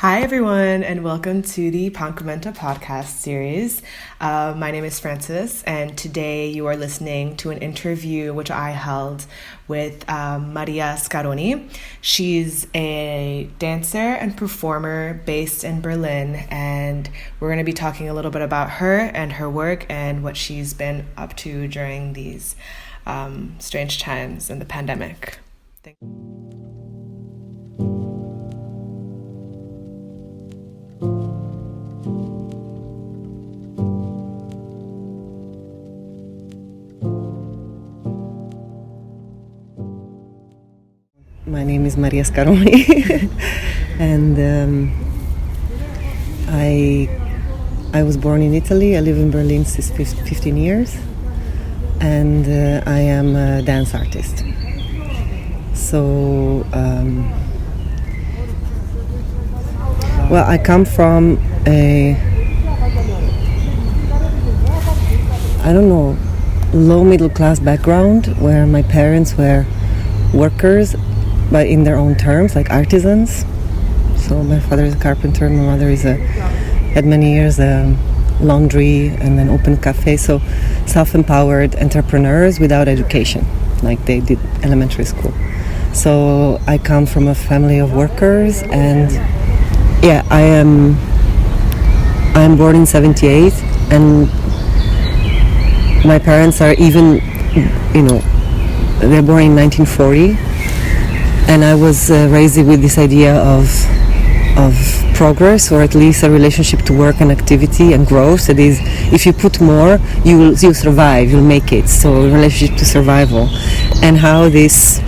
Hi, everyone, and welcome to the Pankumenta podcast series. My name is Frances, and today you are listening to an interview which I held with Maria Scaroni. She's a dancer and performer based in Berlin, and we're going to be talking a little bit about her and her work and what she's been up to during these strange times in the pandemic. Thank you. My name is Maria Scaroni, and I was born in Italy. I live in Berlin since 15 years, and I am a dance artist. So, I come from low middle class background where my parents were workers, but in their own terms, like artisans. So my father is a carpenter, my mother had many years laundry and then open cafe. So self-empowered entrepreneurs without education, like they did elementary school. So I come from a family of workers, and I'm born in 78, and my parents are even, they're born in 1940. And I was raised with this idea of progress, or at least a relationship to work and activity and growth. That is, if you put more, you'll survive, you'll make it. So a relationship to survival, and how this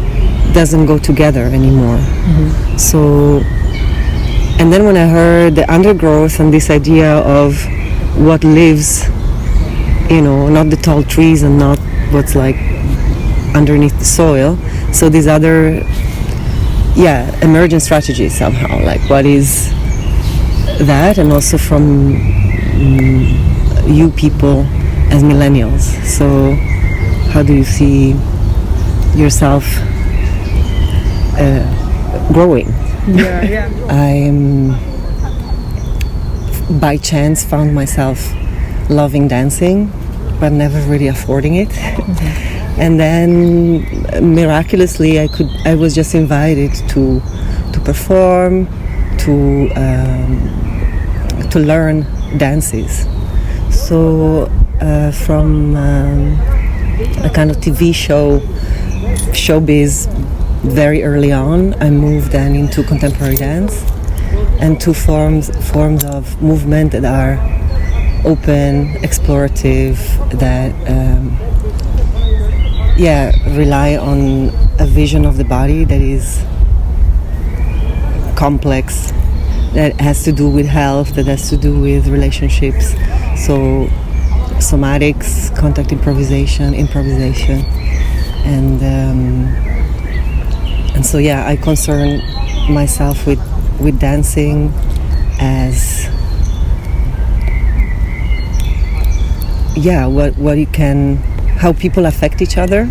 doesn't go together anymore. Mm-hmm. So, and then when I heard the undergrowth and this idea of what lives, not the tall trees and not what's like underneath the soil. So these other emergent strategies somehow, like what is that, and also from you people as millennials. So how do you see yourself growing? I by chance found myself loving dancing, but never really affording it. Mm-hmm. And then miraculously I was just invited to perform, to learn dances. So from a kind of TV showbiz very early on, I moved then into contemporary dance and two forms of movement that are open, explorative, that rely on a vision of the body that is complex, that has to do with health, that has to do with relationships. So somatics, contact improvisation, and so I concern myself with dancing as what you can, how people affect each other,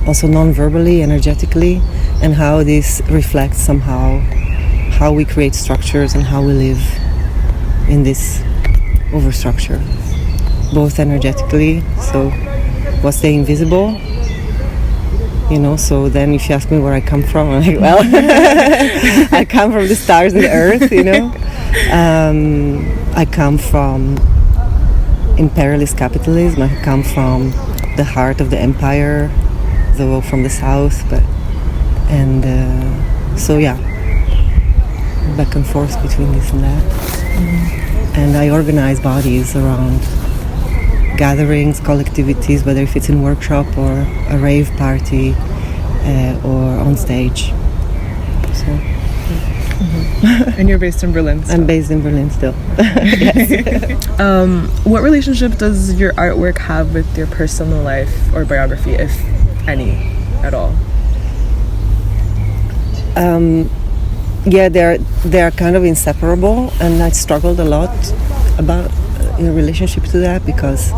also non-verbally, energetically, and how this reflects somehow how we create structures and how we live in this overstructure, both energetically, so what's the invisible, so then if you ask me where I come from, I'm like, well, I come from the stars and the earth, I come from imperialist capitalism. I come from the heart of the empire, though from the south, back and forth between this and that. Mm-hmm. And I organize bodies around gatherings, collectivities, whether if it's in workshop or a rave party or on stage. So. Mm-hmm. And you're based in Berlin still? I'm based in Berlin still. Yes. What relationship does your artwork have with your personal life or biography, if any, at all? They're kind of inseparable, and I struggled a lot about in relationship to that, because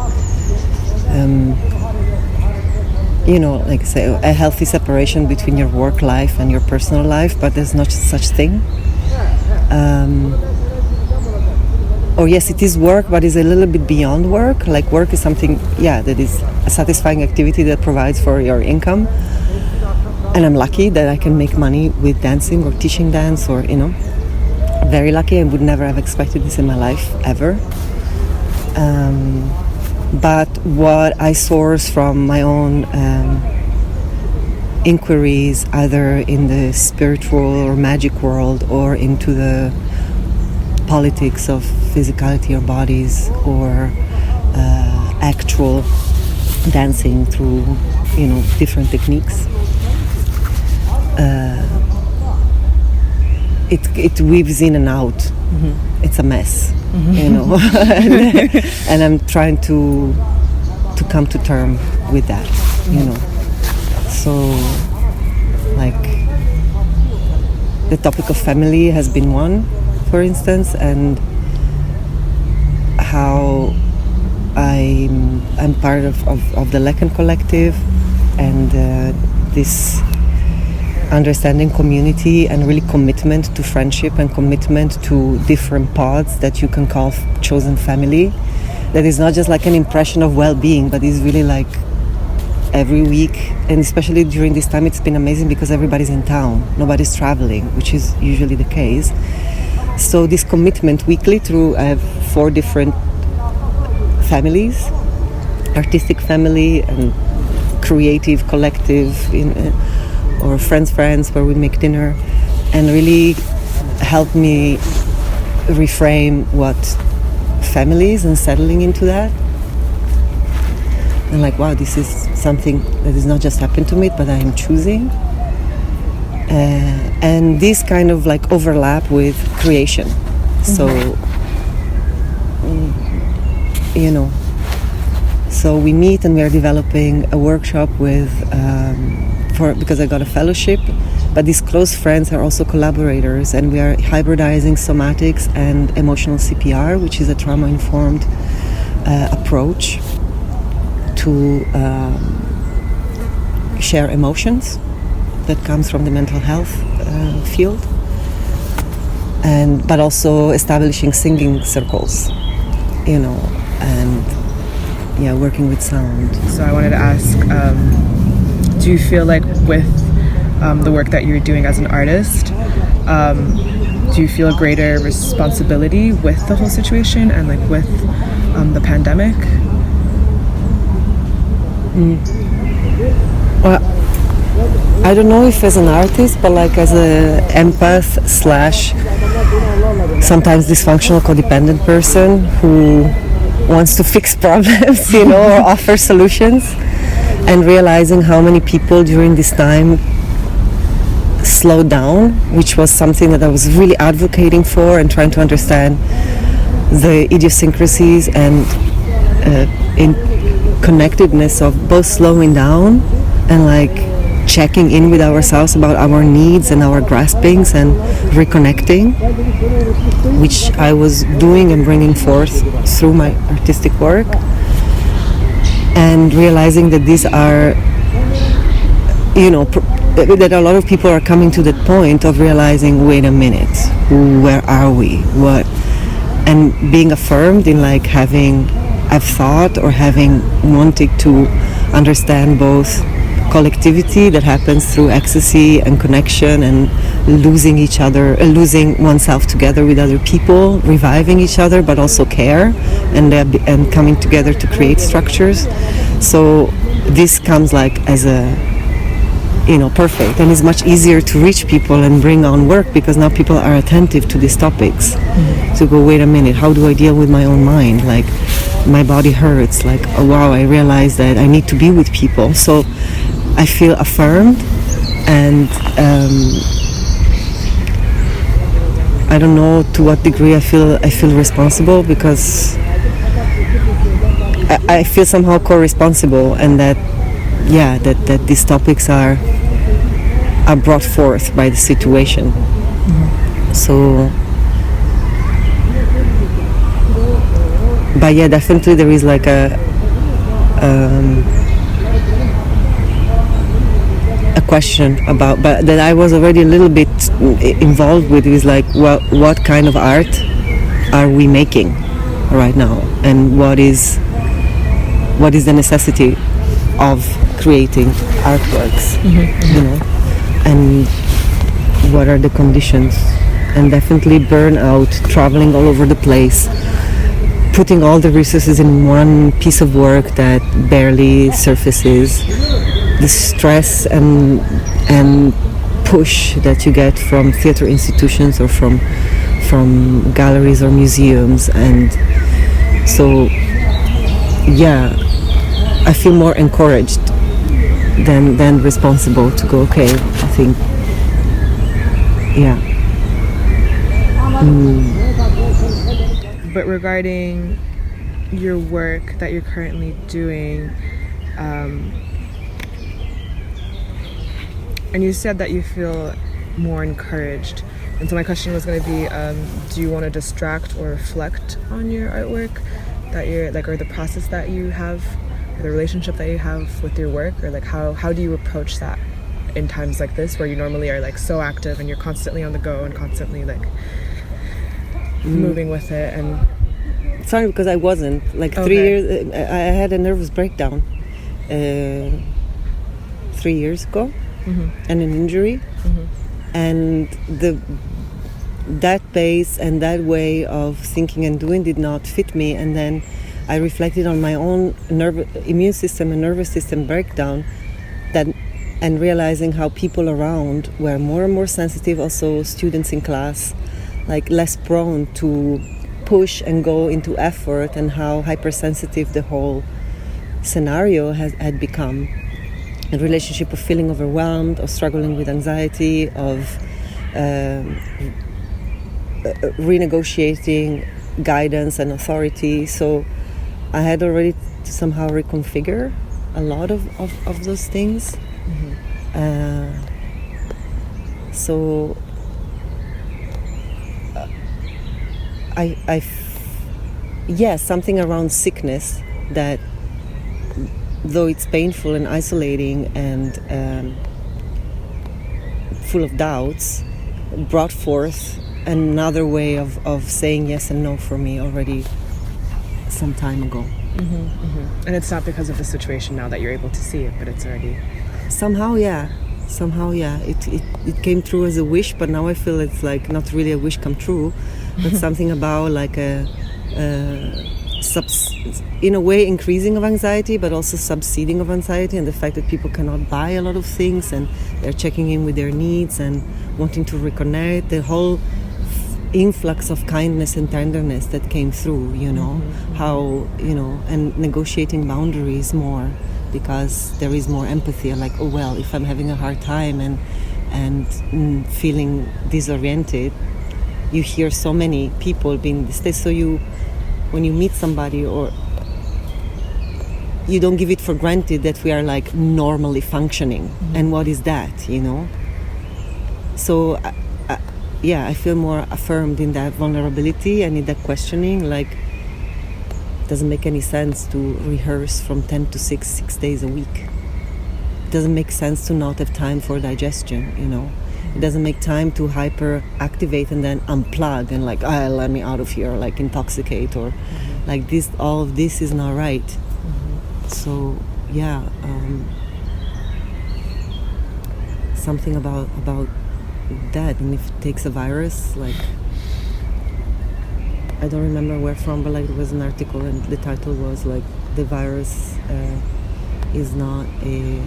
like say a healthy separation between your work life and your personal life, but there's not such thing. Or yes, it is work, but it's a little bit beyond work. Like work is something, that is a satisfying activity that provides for your income. And I'm lucky that I can make money with dancing or teaching dance, or very lucky. I would never have expected this in my life ever. But what I source from my own inquiries, either in the spiritual or magic world, or into the politics of physicality or bodies, or actual dancing through, different techniques, it weaves in and out. Mm-hmm. It's a mess, and I'm trying to come to terms with that, So, like, the topic of family has been one, for instance, and how I'm part of the Lecken collective, and this understanding community, and really commitment to friendship and commitment to different pods that you can call chosen family. That is not just like an impression of well-being, but is really like every week, and especially during this time, it's been amazing because everybody's in town, nobody's traveling, which is usually the case. So this commitment weekly through, I have 4 different families, artistic family and creative collective, or friends where we make dinner, and really help me reframe what family is and settling into that. And like, wow, this is something that is not just happened to me, but I am choosing. And this kind of like overlap with creation. So, so we meet and we are developing a workshop with, because I got a fellowship, but these close friends are also collaborators, and we are hybridizing somatics and emotional CPR, which is a trauma-informed approach to share emotions that comes from the mental health field, but also establishing singing circles, and working with sound. So I wanted to ask, do you feel like with the work that you're doing as an artist, do you feel a greater responsibility with the whole situation and like with the pandemic? Well, I don't know if as an artist, but like as an empath / sometimes dysfunctional codependent person who wants to fix problems, or offer solutions, and realizing how many people during this time slowed down, which was something that I was really advocating for, and trying to understand the idiosyncrasies and in connectedness of both slowing down and like checking in with ourselves about our needs and our graspings and reconnecting, which I was doing and bringing forth through my artistic work, and realizing that these are, that a lot of people are coming to that point of realizing, wait a minute, where are we? What? And being affirmed in like I've thought or having wanted to understand both collectivity that happens through ecstasy and connection and losing each other, losing oneself together with other people, reviving each other, but also care and coming together to create structures. So this comes like as a perfect, and it's much easier to reach people and bring on work because now people are attentive to these topics. To go, wait a minute, how do I deal with my own mind? Like my body hurts, like, oh wow, I realize that I need to be with people. So I feel affirmed, and I don't know to what degree I feel responsible, because I feel somehow co-responsible, and that these topics are brought forth by the situation. So, but definitely there is like a question about, but that I was already a little bit involved with, is like, well, what kind of art are we making right now, and what is the necessity of creating artworks, you know, and what are the conditions. And definitely burnout, traveling all over the place, putting all the resources in one piece of work that barely surfaces, the stress and push that you get from theater institutions or from galleries or museums. And so yeah, I feel more encouraged than responsible to go, okay, I think, yeah. But regarding your work that you're currently doing, and you said that you feel more encouraged, and so my question was going to be, do you want to distract or reflect on your artwork that you're like, or the process that you have, or the relationship that you have with your work, or like how do you approach that in times like this where you normally are like so active and you're constantly on the go and constantly like moving with it? And sorry, because I wasn't like 3 years. I had a nervous breakdown 3 years ago, and an injury, and that pace and that way of thinking and doing did not fit me. And then I reflected on my own immune system and nervous system breakdown, and realizing how people around were more and more sensitive, also students in class, like less prone to push and go into effort, and how hypersensitive the whole scenario had become. A relationship of feeling overwhelmed, of struggling with anxiety, of renegotiating guidance and authority. So I had already to somehow reconfigure a lot of those things. So something around sickness that, though it's painful and isolating and full of doubts, brought forth another way of saying yes and no for me already some time ago. And it's not because of the situation now that you're able to see it, but it's already somehow it came true as a wish, but now I feel it's like not really a wish come true, but something about like in a way increasing of anxiety, but also subsiding of anxiety, and the fact that people cannot buy a lot of things and they're checking in with their needs and wanting to reconnect, the whole influx of kindness and tenderness that came through, you know, how, you know, and negotiating boundaries more, because there is more empathy. Like, oh well, if I'm having a hard time and feeling disoriented, you hear so many people being this, so you, when you meet somebody, or you don't give it for granted that we are like normally functioning, and what is that, you know? So I feel more affirmed in that vulnerability and in that questioning. Like, it doesn't make any sense to rehearse from 10 to 6 days a week. It doesn't make sense to not have time for digestion, you know? It doesn't make time to hyper activate and then unplug and like, let me out of here, like intoxicate, or like this, all of this is not right. So something about that. And if it takes a virus, like, I don't remember where from, but like there was an article and the title was like, the virus is not a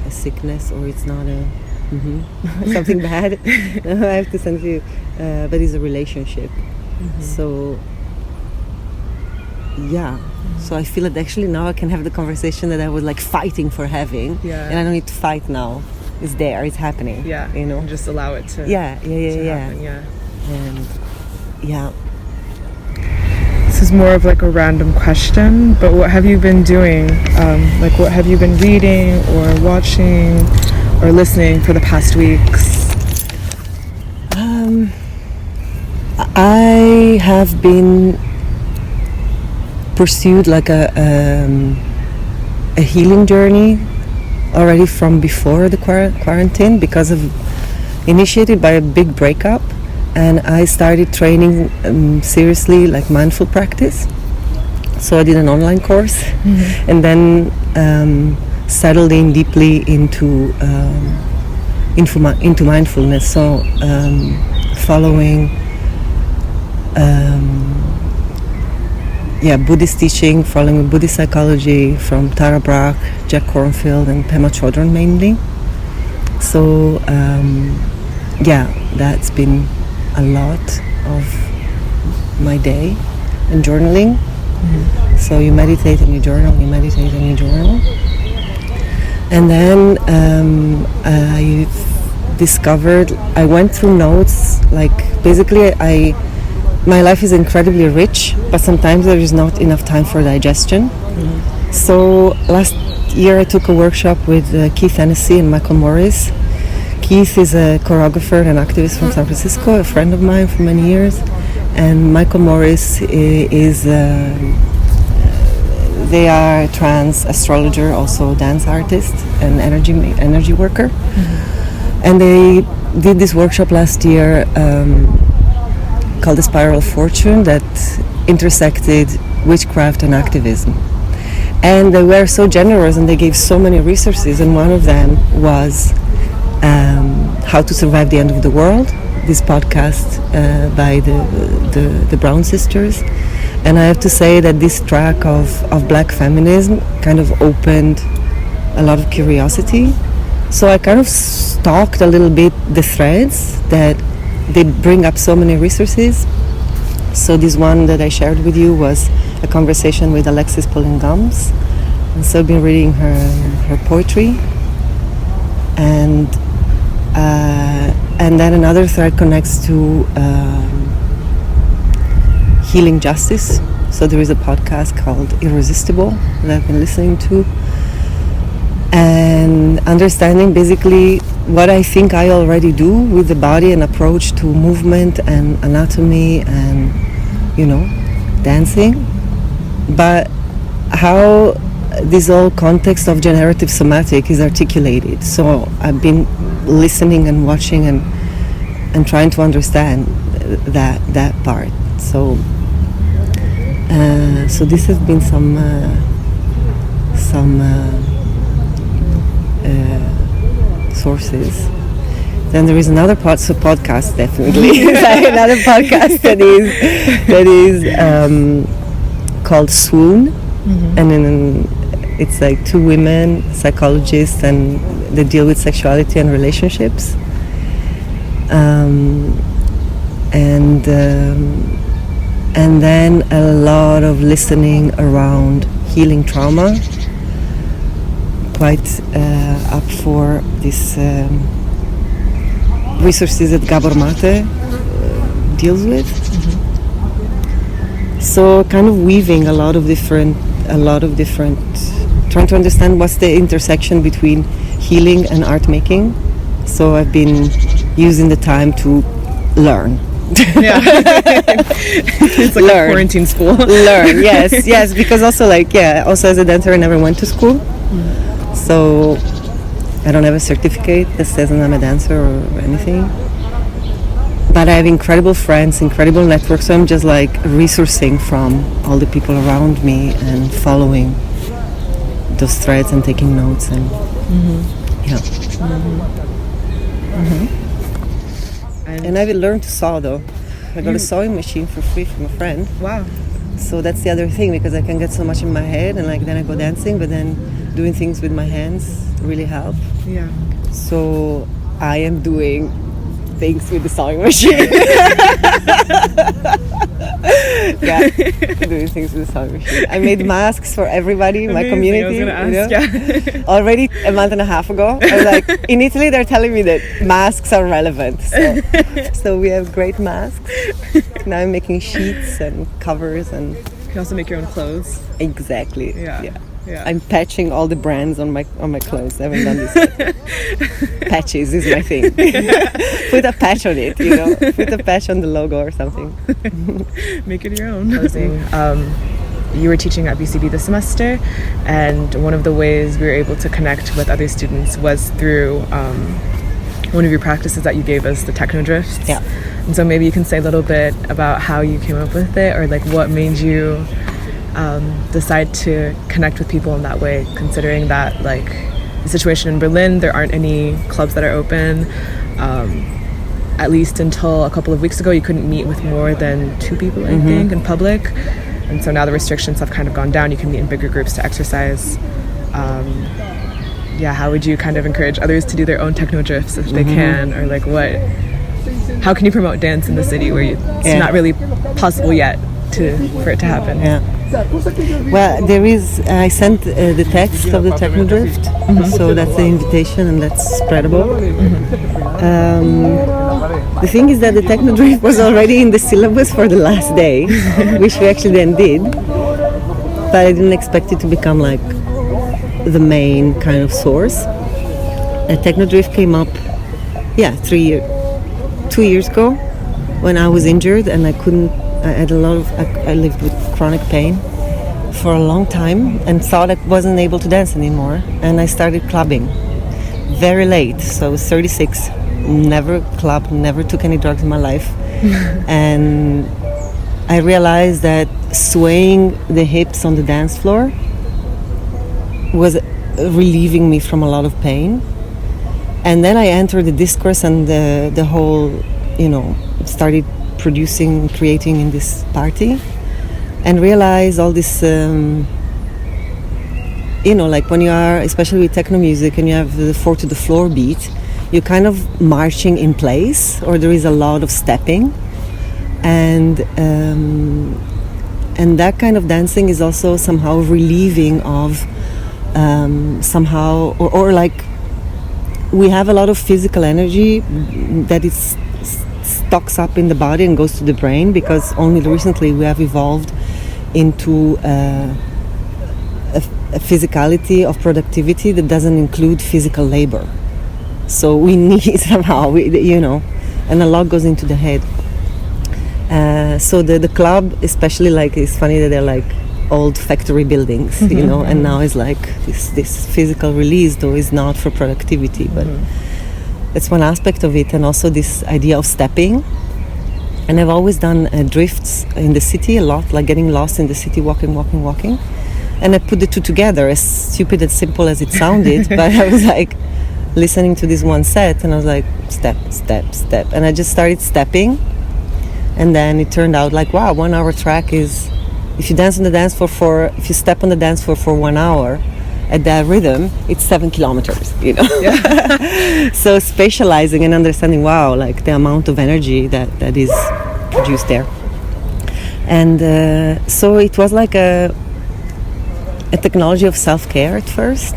sickness, or it's not a something bad. I have to send you, but it's a relationship. So so I feel that actually now I can have the conversation that I was like fighting for having, and I don't need to fight now. It's there, it's happening. You know, and just allow it to happen. And this is more of like a random question, but what have you been doing? Like, what have you been reading or watching or listening for the past weeks? I have been pursued like a healing journey already from before the quarantine because of initiated by a big breakup, and I started training seriously, like mindful practice. So I did an online course, and then settled in deeply into mindfulness. So following Buddhist teaching, following Buddhist psychology from Tara Brach, Jack Kornfield, and Pema Chodron mainly. So that's been a lot of my day, and journaling. So you meditate and you journal, you meditate and you journal. And then I discovered, I went through notes, like basically my life is incredibly rich, but sometimes there is not enough time for digestion. So last year I took a workshop with Keith Hennessy and Michael Morris. Keith is a choreographer and activist from San Francisco, a friend of mine for many years. And Michael Morris is they are trans astrologer, also dance artist and energy worker. And they did this workshop last year called The Spiral of Fortune that intersected witchcraft and activism. And they were so generous and they gave so many resources, and one of them was How to Survive the End of the World, this podcast by the Brown sisters. And I have to say that this track of black feminism kind of opened a lot of curiosity. So I kind of stalked a little bit the threads that they bring up so many resources. So this one that I shared with you was a conversation with Alexis Polingams. And so I've been reading her poetry. And then another thread connects to healing justice. So there is a podcast called Irresistible that I've been listening to. And understanding basically what I think I already do with the body and approach to movement and anatomy and, dancing. But how this whole context of generative somatic is articulated. So I've been listening and watching and trying to understand that part. So this has been some sources. Then there is another podcast, definitely. Another podcast that is called Swoon, and then it's like two women psychologists, and they deal with sexuality and relationships. And then a lot of listening around healing trauma. Quite up for this resources that Gabor Mate deals with. So kind of weaving a lot of different, trying to understand what's the intersection between healing and art making. So I've been using the time to learn. It's like a quarantine school. Learn, yes, because also also as a dancer I never went to school. So I don't have a certificate that says I'm a dancer or anything. But I have incredible friends, incredible networks, so I'm just like resourcing from all the people around me and following those threads and taking notes and And I've learned to sew though. I got a sewing machine for free from a friend. Wow. So that's the other thing, because I can get so much in my head and then I go dancing, but then doing things with my hands really help. Yeah. So I am doing things with the sewing machine. Doing things with the sewing machine. I made masks for everybody in my community. I was gonna ask, Already a month and a half ago. I was like, in Italy they're telling me that masks are relevant. So we have great masks. Now I'm making sheets and covers and. You can also make your own clothes. Exactly. Yeah. I'm patching all the brands on my clothes. I haven't done this yet. Patches is my thing. Put a patch on it, Put a patch on the logo or something. Make it your own. you were teaching at BCB this semester, and one of the ways we were able to connect with other students was through one of your practices that you gave us, the Techno Dress. Yeah. And so maybe you can say a little bit about how you came up with it, or like what made you decide to connect with people in that way, considering that like the situation in Berlin, there aren't any clubs that are open. At least until a couple of weeks ago, you couldn't meet with more than 2 people, I think, in public. And so now the restrictions have kind of gone down. You can meet in bigger groups to exercise. How would you kind of encourage others to do their own techno drifts if they can? Or like how can you promote dance in the city where it's not really possible yet for it to happen? Yeah. Well, I sent the text of the Techno Drift, so that's the invitation and that's spreadable. The thing is that the Techno Drift was already in the syllabus for the last day, which we actually then did, but I didn't expect it to become like the main kind of source. Techno Drift came up, 2 years ago when I was injured and I lived with chronic pain for a long time and thought I wasn't able to dance anymore, and I started clubbing very late. So I was 36, never clubbed, never took any drugs in my life. And I realized that swaying the hips on the dance floor was relieving me from a lot of pain. And then I entered the discourse and the whole, started creating in this party, and realize all this, like when you are, especially with techno music, and you have the 4 to the floor beat, you're kind of marching in place, or there is a lot of stepping, and that kind of dancing is also somehow relieving of somehow, or like we have a lot of physical energy that is stocks up in the body and goes to the brain, because only recently we have evolved into a physicality of productivity that doesn't include physical labor. So we need somehow, and a lot goes into the head. So the club, especially, like, it's funny that they're like old factory buildings, and now it's like this physical release, though is not for productivity, but that's one aspect of it. And also this idea of stepping. And I've always done drifts in the city a lot, like getting lost in the city, walking. And I put the two together, as stupid and simple as it sounded, but I was like listening to this one set and I was like, step, step, step. And I just started stepping. And then it turned out like, wow, 1 hour track is, if you dance on the dance floor if you step on the dance floor for 1 hour, at that rhythm, it's 7 kilometers, Yeah. So spatializing and understanding, wow, like the amount of energy that is produced there. And so it was like a technology of self-care at first,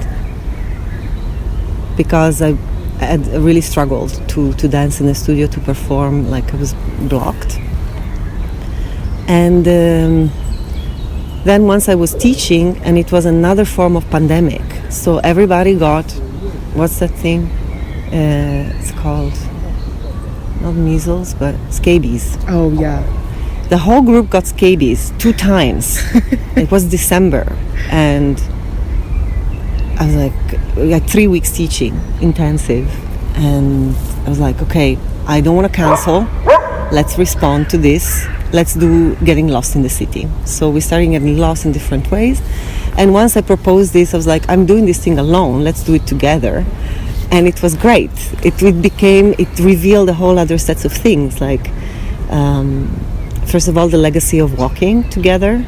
because I had really struggled to dance in the studio, to perform, like I was blocked. And then once I was teaching, and it was another form of pandemic, so everybody got, what's that thing? It's called, not measles, but scabies. Oh, yeah. The whole group got scabies 2 times. It was December, and I was like 3 weeks teaching, intensive, and I was like, okay, I don't want to cancel. Let's respond to this. Let's do getting lost in the city. So we started getting lost in different ways. And once I proposed this, I was like, I'm doing this thing alone. Let's do it together. And it was great. It revealed a whole other sets of things. Like, first of all, the legacy of walking together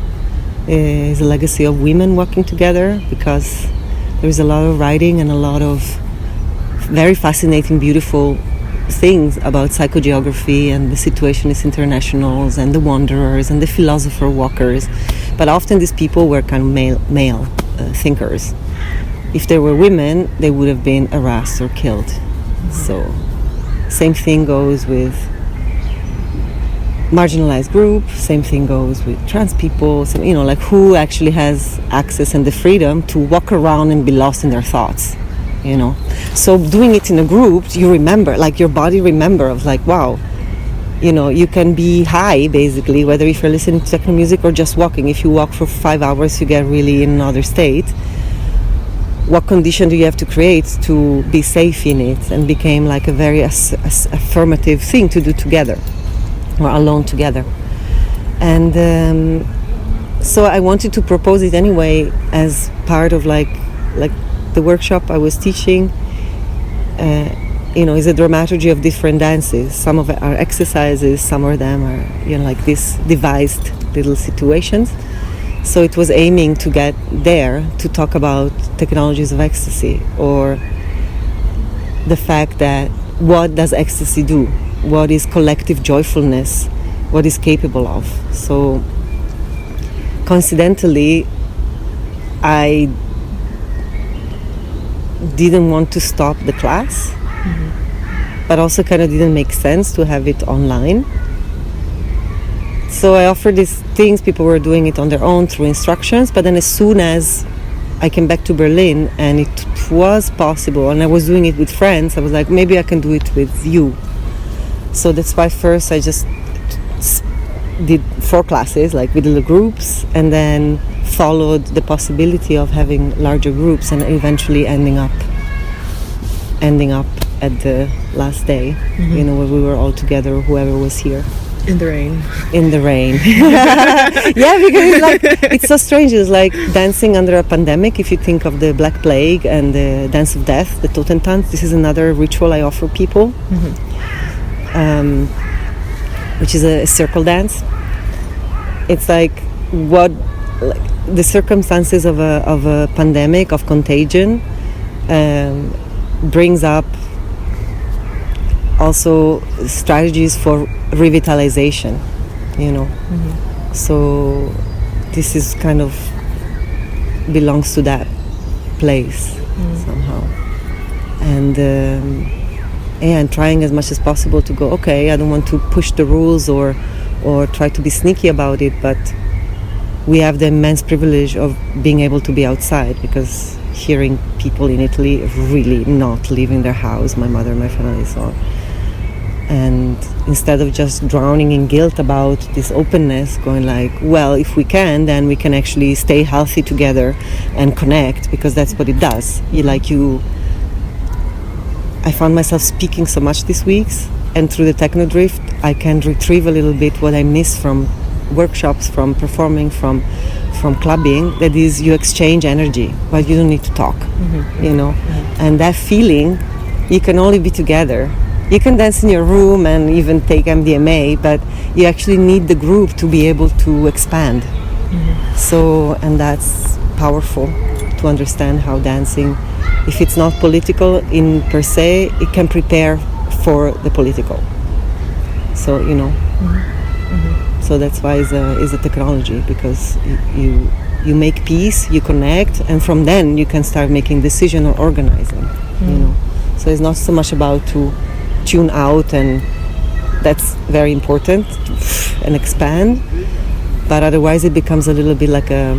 is a legacy of women walking together, because there's a lot of writing and a lot of very fascinating, beautiful things about psychogeography and the Situationist Internationals and the Wanderers and the philosopher walkers, but often these people were kind of male thinkers. If they were women, they would have been harassed or killed. So same thing goes with marginalized group, same thing goes with trans people, like who actually has access and the freedom to walk around and be lost in their thoughts. So doing it in a group, you remember, like your body remember of like, wow, You can be high, basically, whether if you're listening to techno music or just walking. If you walk for 5 hours, you get really in another state. What condition do you have to create to be safe in it? And became like a very affirmative thing to do together or alone together. And so I wanted to propose it anyway as part of like the workshop I was teaching. Is a dramaturgy of different dances. Some of it are exercises, some of them are, like these devised little situations. So it was aiming to get there to talk about technologies of ecstasy, or the fact that what does ecstasy do? What is collective joyfulness? What is capable of? So coincidentally, I didn't want to stop the class, but also kind of didn't make sense to have it online. So I offered these things. People were doing it on their own through instructions, but then as soon as I came back to Berlin and it was possible and I was doing it with friends, I was like, maybe I can do it with you. So that's why first I just did 4 classes, like with little groups, and then followed the possibility of having larger groups, and eventually ending up at the last day, where we were all together, whoever was here. In the rain. Yeah, because it's so strange. It's like dancing under a pandemic. If you think of the Black Plague and the Dance of Death, the Totentanz, this is another ritual I offer people, which is a circle dance. It's like the circumstances of a pandemic, of contagion, brings up also strategies for revitalization, So this is kind of belongs to that place somehow. And trying as much as possible to go, okay, I don't want to push the rules or try to be sneaky about it, but we have the immense privilege of being able to be outside, because hearing people in Italy really not leaving their house, my mother and my family, so. And instead of just drowning in guilt about this openness, going like, well, if we can, then we can actually stay healthy together and connect, because that's what it does. I found myself speaking so much these weeks, and through the Techno Drift, I can retrieve a little bit what I miss from workshops, from performing, from clubbing. That is, you exchange energy, but you don't need to talk, And that feeling, you can only be together. You can dance in your room and even take MDMA, but you actually need the group to be able to expand. So, and that's powerful to understand how dancing, if it's not political in per se, it can prepare for the political. So, so that's why it's a technology, because you make peace, you connect, and from then you can start making decision or organizing. So it's not so much about to tune out, and that's very important, and expand, but otherwise it becomes a little bit like a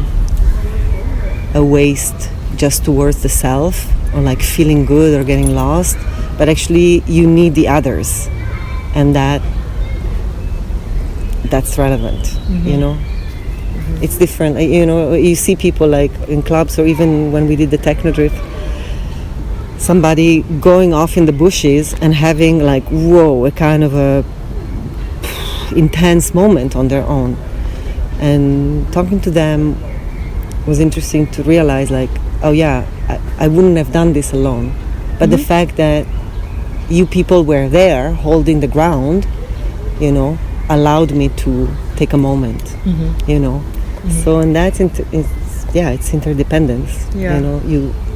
waste just towards the self, or like feeling good or getting lost. But actually you need the others, and that's relevant. It's different. You see people like in clubs, or even when we did the Techno Drift, somebody going off in the bushes and having like, whoa, a kind of a intense moment on their own. And talking to them was interesting to realize, like, oh yeah, I wouldn't have done this alone. But the fact that you people were there holding the ground, allowed me to take a moment, So, and that's, it's interdependence. Yeah.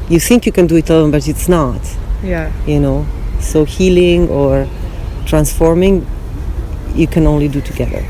You think you can do it alone, but it's not. Yeah. So healing or transforming, you can only do together.